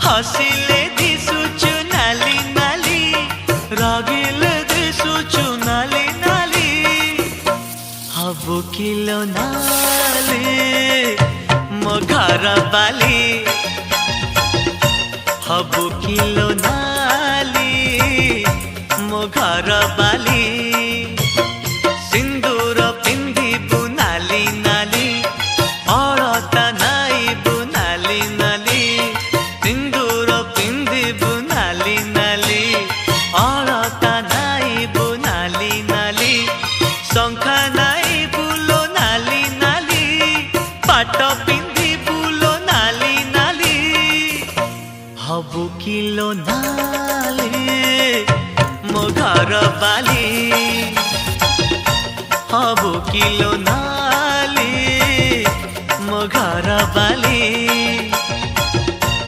हसिले दिसुचु नाली नाली रागिले दिसुचु नाली नाली हबु किलो नाली मो घर बाली हबु किलो नाली मो घर बाली सिंदूर पिंधिबु नाली नाली अलता नाइबु नाली नाली सिंदूर पिंधिबु नाली नाली अलता नाइबु नाली नाली शंखा नाइबु लो नाली नाली पाट पिंधिबु लो नाली नाली हबु किलो नाली मो घर बाली हबु किलो नाली मो घर बाली।